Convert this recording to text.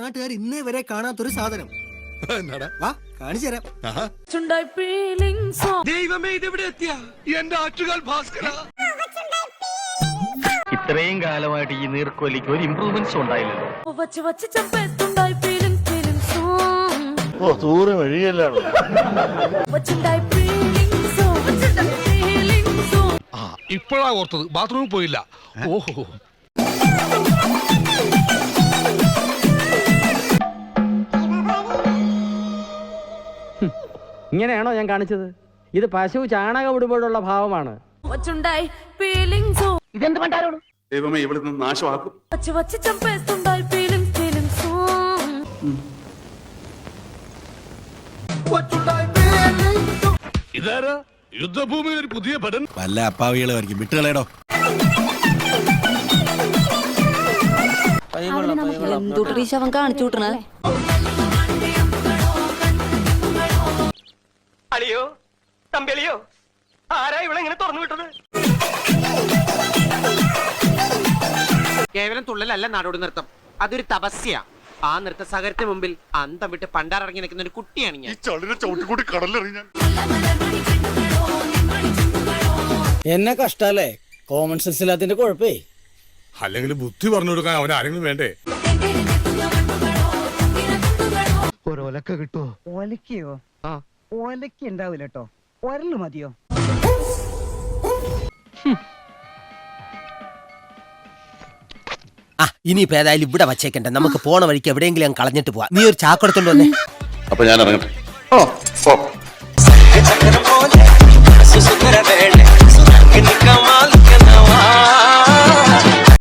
നാട്ടുകാർ ഇന്നേ വരെ കാണാത്തൊരു സാധനം. വാ കാണിച്ചു തരാം. ദൈവമേ, ഇതെവിടെ എത്തിയ എന്റെ ആറ്റുകാൽ ഭാസ്കര. ഇത്രയും കാലമായിട്ട് ഈ നീർക്കോലിക്ക് ഒരു ഇംപ്രൂവ്മെന്റ്സ് ഉണ്ടായില്ലല്ലോ. ദൂരം വഴിയല്ലാണ്. ഇപ്പോഴാ ഓർത്തത്, ബാത്റൂമിൽ പോയില്ല. ഓഹോ, ഇങ്ങനെയാണോ ഞാൻ കാണിച്ചത്? ഇത് പശു ചാണകം ഇടുമ്പോഴുള്ള ഭാവമാണ്. ഇതെന്ത് പണ്ടാരോട്? ദൈവമേ, ഇവിടെ നിന്ന് നാശമാക്കും. ഇതാരാ യുദ്ധഭൂമിയിൽ ഒരു പുതിയ പടൻ? വല്ല അപ്പാവികളായിരിക്കും. വിട്ടുകളേടോ. അവൻ കാണിച്ചു വിട്ടണേ. അളിയോ തമ്പിളിയോ, ആരാ ഇവിടെ ഇങ്ങനെ തുറന്നു വിട്ടത്? കേവലം തുള്ളലല്ല നാടോടി നൃത്തം, അതൊരു തപസ്യ. ആ നൃത്ത സാഗരത്തിന് മുമ്പിൽ അന്തം വിട്ട് പണ്ടാറിറങ്ങി നിൽക്കുന്ന ഒരു കുട്ടിയാണ് ഞാൻ. ചവിട്ടിക്കൂട്ടി കടലെറിഞ്ഞാൽ എന്നെ കഷ്ടല്ലേ? Common sense ഇല്ലാത്തിന്റെ കുഴപ്പേ. അല്ലെങ്കിൽ ബുദ്ധി പറഞ്ഞു കൊടുക്കാൻ അവൻ ആരെങ്കിലും വേണ്ടേ? ഒരൊലക്ക കിട്ടുമോ? ഒലക്കയോ? ഒലക്ക ഉണ്ടാവില്ല കേട്ടോ, ഒരല് മതിയോ? ഇനിയിപ്പോ ഏതായാലും ഇവിടെ വച്ചേക്കണ്ട. നമുക്ക് പോണ വഴിക്ക് എവിടെയെങ്കിലും കളഞ്ഞിട്ട് പോവാം. നീ ഒരു ചാക്കെടുത്തോണ്ട് വന്നേ. അപ്പൊ ഞാൻ ഇറങ്ങട്ടെ.